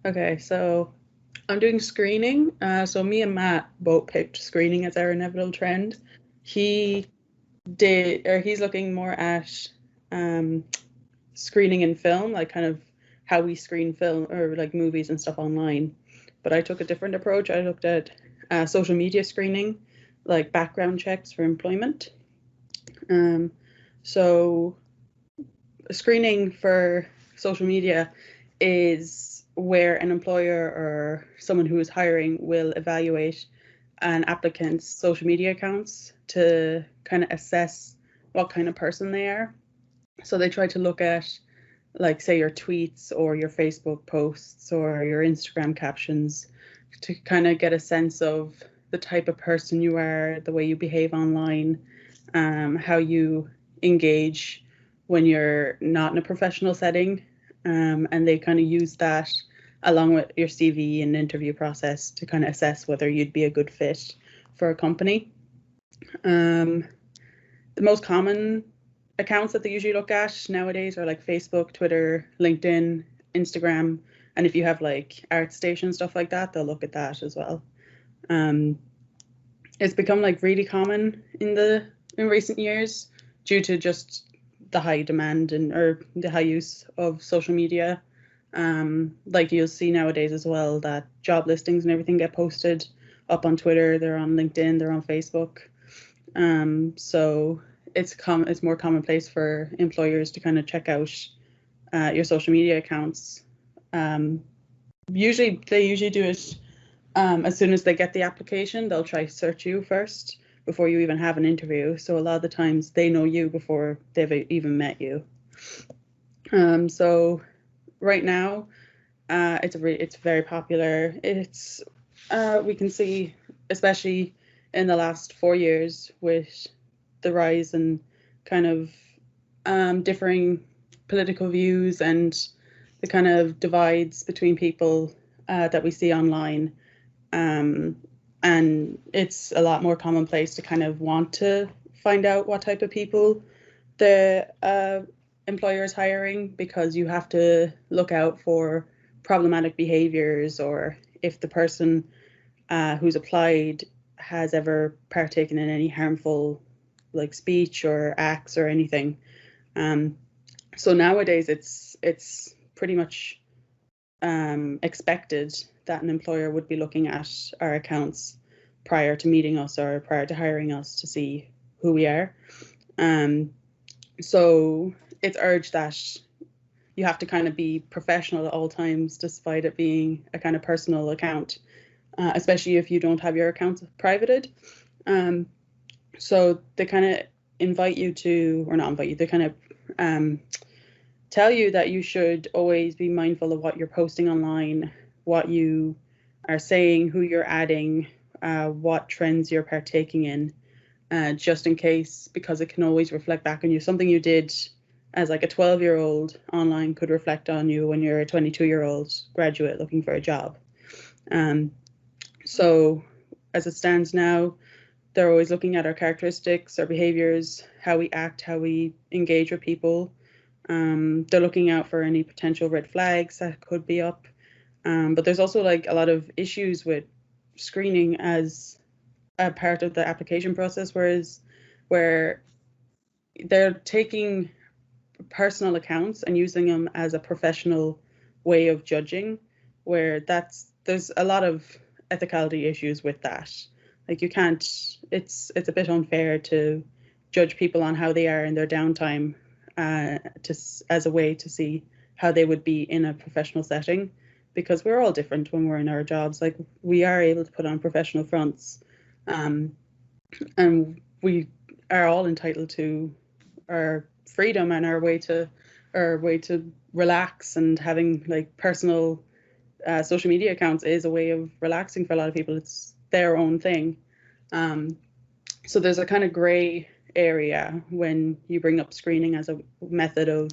Okay, so I'm doing screening. So me and Matt both picked screening as our inevitable trend. He he's looking more at um, screening in film, like kind of how we screen film or like movies and stuff online. But I took a different approach. I looked at social media screening, like background checks for employment. Um, so screening for social media is where an employer or someone who is hiring will evaluate an applicant's social media accounts to kind of assess what kind of person they are. So they try to look at, like, say, your tweets or your Facebook posts or your Instagram captions to kind of get a sense of the type of person you are, the way you behave online, how you engage when you're not in a professional setting. And they kind of use that along with your CV and interview process to kind of assess whether you'd be a good fit for a company. The most common accounts that they usually look at nowadays are like Facebook, Twitter, LinkedIn, Instagram, and if you have like ArtStation stuff like that, they'll look at that as well. It's become like really common in recent years due to just the high demand or the high use of social media. Like you'll see nowadays as well that job listings and everything get posted up on Twitter, they're on LinkedIn, they're on Facebook. So it's more commonplace for employers to kind of check out your social media accounts. Usually they do it as soon as they get the application. They'll try to search you first before you even have an interview. So a lot of the times they know you before they've even met you. So right now, it's very popular. We can see, especially in the last 4 years, with the rise and kind of differing political views and the kind of divides between people that we see online. And it's a lot more commonplace to kind of want to find out what type of people the employer is hiring, because you have to look out for problematic behaviors, or if the person who's applied has ever partaken in any harmful like speech or acts or anything. So nowadays it's pretty much expected that an employer would be looking at our accounts prior to meeting us or prior to hiring us to see who we are. So it's urged that you have to kind of be professional at all times, despite it being a kind of personal account, especially if you don't have your accounts privated. So they kind of invite you to, or not invite you, they kind of tell you that you should always be mindful of what you're posting online, what you are saying, who you're adding, what trends you're partaking in, just in case, because it can always reflect back on you. Something you did as like a 12-year-old online could reflect on you when you're a 22-year-old graduate looking for a job. So as it stands now, they're always looking at our characteristics, our behaviors, how we act, how we engage with people. They're looking out for any potential red flags that could be up. But there's also like a lot of issues with screening as a part of the application process, where they're taking personal accounts and using them as a professional way of judging, where there's a lot of ethicality issues with that. Like you can't, it's a bit unfair to judge people on how they are in their downtime as a way to see how they would be in a professional setting, because we're all different when we're in our jobs. Like we are able to put on professional fronts, and we are all entitled to our freedom and our way to relax, and having like personal social media accounts is a way of relaxing for a lot of people. It's their own thing. So there's a kind of gray area when you bring up screening as a method of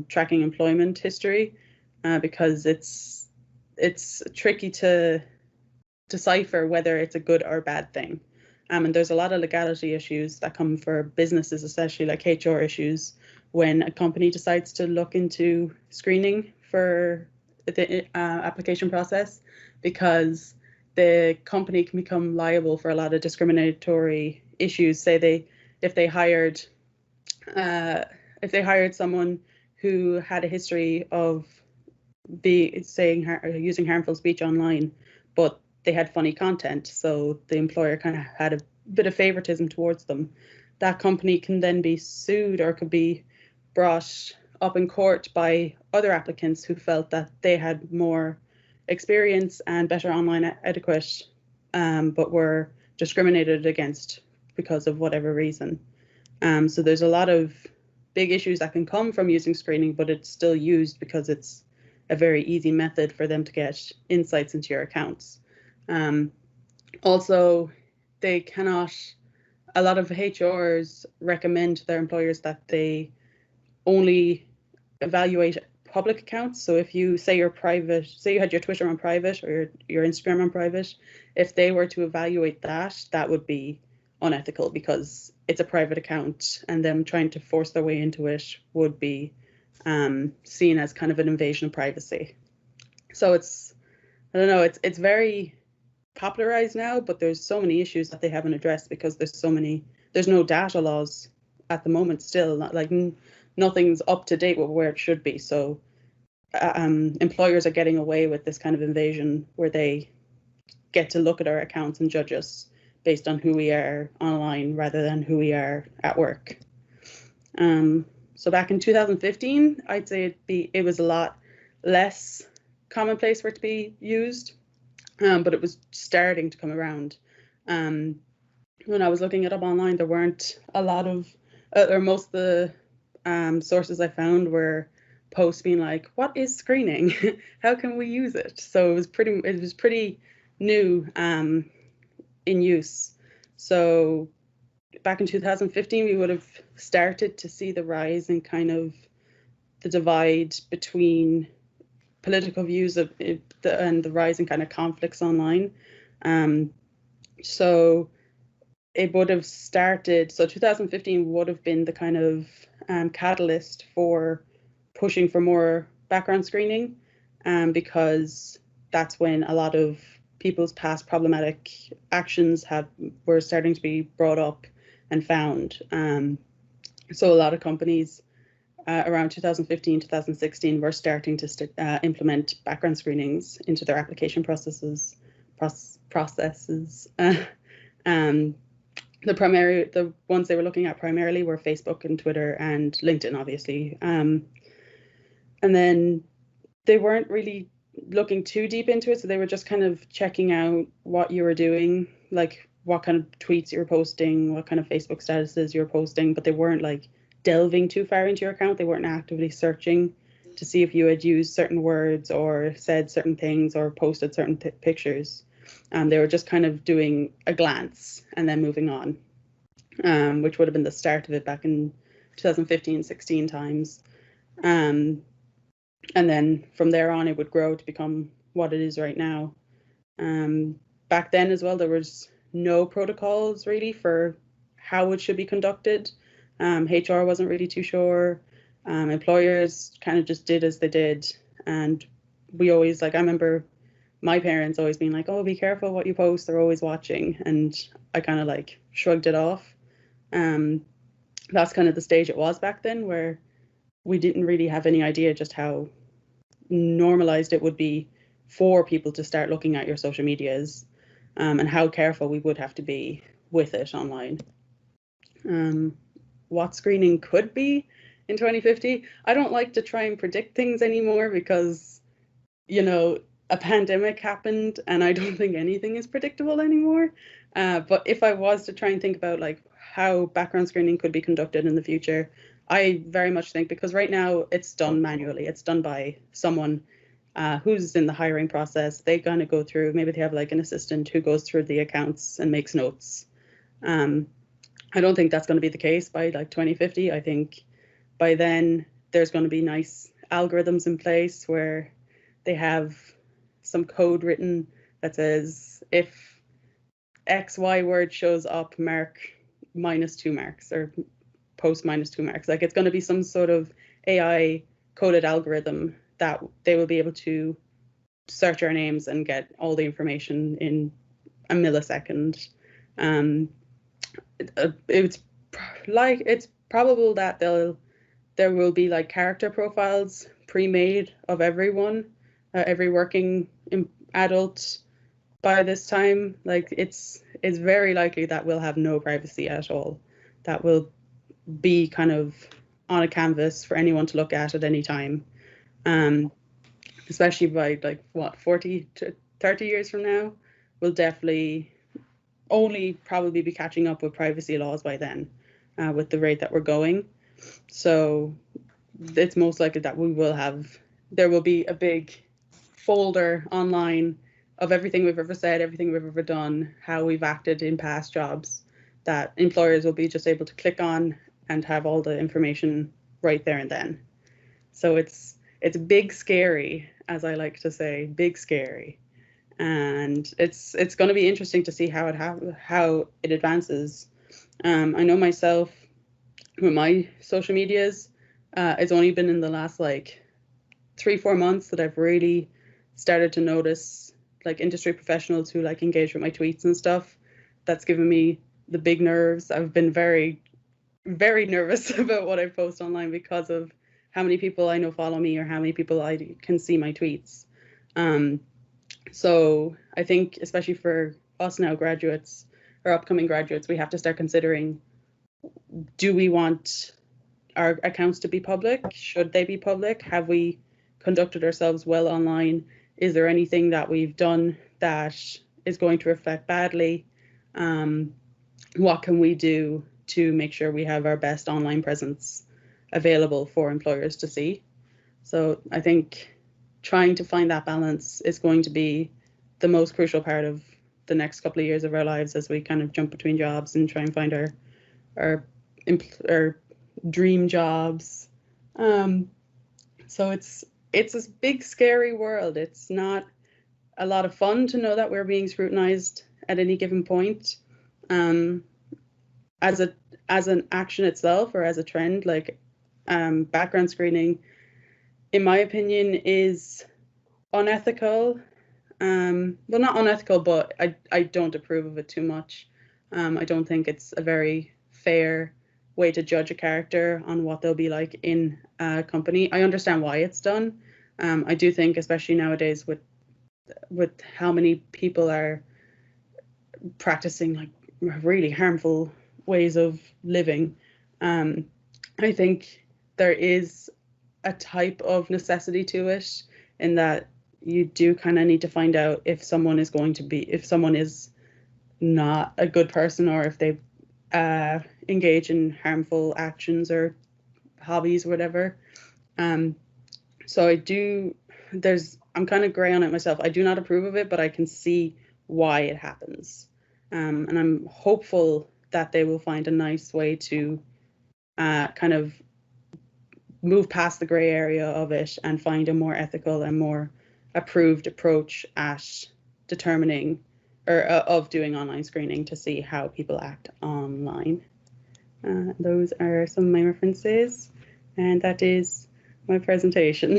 tracking employment history, because it's tricky to decipher whether it's a good or bad thing. And there's a lot of legality issues that come for businesses, especially like HR issues, when a company decides to look into screening for the application process, because the company can become liable for a lot of discriminatory issues. Say if they hired someone who had a history of using harmful speech online, but they had funny content, so the employer kind of had a bit of favoritism towards them. That company can then be sued or could be brought up in court by other applicants who felt that they had more experience and better online etiquette, but were discriminated against because of whatever reason. So there's a lot of big issues that can come from using screening, but it's still used because it's a very easy method for them to get insights into your accounts. Also, a lot of HRs recommend to their employers that they only evaluate public accounts. So if you say you're private, say you had your Twitter on private or your Instagram on private, if they were to evaluate that would be unethical because it's a private account, and them trying to force their way into it would be seen as kind of an invasion of privacy. So it's very popularized now, but there's so many issues that they haven't addressed because there's no data laws at the moment still, nothing's up to date with where it should be. So employers are getting away with this kind of invasion where they get to look at our accounts and judge us based on who we are online rather than who we are at work. So back in 2015, I'd say it was a lot less commonplace for it to be used, but it was starting to come around. When I was looking it up online, there weren't a lot of, or most of the sources I found were posts being like, "What is screening? How can we use it?" So it was pretty new in use. So back in 2015, we would have started to see the rise in kind of the divide between political views and the rise in kind of conflicts online. So it would have started, so 2015 would have been the kind of catalyst for pushing for more background screening, because that's when a lot of people's past problematic actions were starting to be brought up and found. So a lot of companies around 2015, 2016 were starting to implement background screenings into their application processes. The ones they were looking at primarily were Facebook and Twitter and LinkedIn, obviously. And then they weren't really looking too deep into it, so they were just kind of checking out what you were doing, like what kind of tweets you were posting, what kind of Facebook statuses you were posting, but they weren't like delving too far into your account. They weren't actively searching to see if you had used certain words or said certain things or posted certain pictures. They were just kind of doing a glance and then moving on, which would have been the start of it back in 2015, 16 times. And then from there on, it would grow to become what it is right now. Back then as well, there was no protocols really for how it should be conducted. HR wasn't really too sure. Employers kind of just did as they did. And we always, I remember my parents always being like, "Oh, be careful what you post, they're always watching." And I kind of shrugged it off. That's kind of the stage it was back then, where we didn't really have any idea just how normalized it would be for people to start looking at your social medias, and how careful we would have to be with it online. What screening could be in 2050, I don't like to try and predict things anymore because, a pandemic happened and I don't think anything is predictable anymore. But if I was to try and think about how background screening could be conducted in the future, I very much think, because right now it's done manually, it's done by someone who's in the hiring process. They kind of go through, maybe they have an assistant who goes through the accounts and makes notes. I don't think that's going to be the case by 2050. I think by then there's going to be nice algorithms in place where they have some code written that says if XY word shows up, mark -2 marks or post -2 marks. It's going to be some sort of AI coded algorithm that they will be able to search our names and get all the information in a millisecond. It's probable that there will be like character profiles pre-made of everyone, every working adult by this time. Like it's very likely that we'll have no privacy at all. That will be kind of on a canvas for anyone to look at any time. Especially by like what 40 to 30 years from now, we'll definitely only probably be catching up with privacy laws by then, with the rate that we're going. So it's most likely that there will be a big folder online of everything we've ever said, everything we've ever done, how we've acted in past jobs, that employers will be just able to click on and have all the information right there and then. So it's big scary, as I like to say, big scary. And it's going to be interesting to see how it advances. I know myself with my social medias, it's only been in the last like 3-4 months that I've really started to notice like industry professionals who like engage with my tweets and stuff. That's given me the big nerves. I've been very, very nervous about what I post online because of how many people I know follow me or how many people I can see my tweets. So I think especially for us now graduates or upcoming graduates, we have to start considering, do we want our accounts to be public? Should they be public? Have we conducted ourselves well online? Is there anything that we've done that is going to reflect badly? What can we do to make sure we have our best online presence available for employers to see? So I think trying to find that balance is going to be the most crucial part of the next couple of years of our lives as we kind of jump between jobs and try and find our dream jobs. So it's this big scary world. It's not a lot of fun to know that we're being scrutinized at any given point. As an action itself or as a trend, like background screening, in my opinion, is unethical. Well, not unethical, but I don't approve of it too much. I don't think it's a very fair way to judge a character on what they'll be like in a company. I understand why it's done. I do think, especially nowadays with how many people are practicing like really harmful ways of living, I think there is a type of necessity to it, in that you do kind of need to find out if someone is not a good person, or if they engage in harmful actions or hobbies or whatever. So I'm kind of gray on it myself. I do not approve of it, but I can see why it happens. And I'm hopeful that they will find a nice way to kind of move past the gray area of it and find a more ethical and more approved approach at determining or of doing online screening to see how people act online. Those are some of my references, and that is my presentation.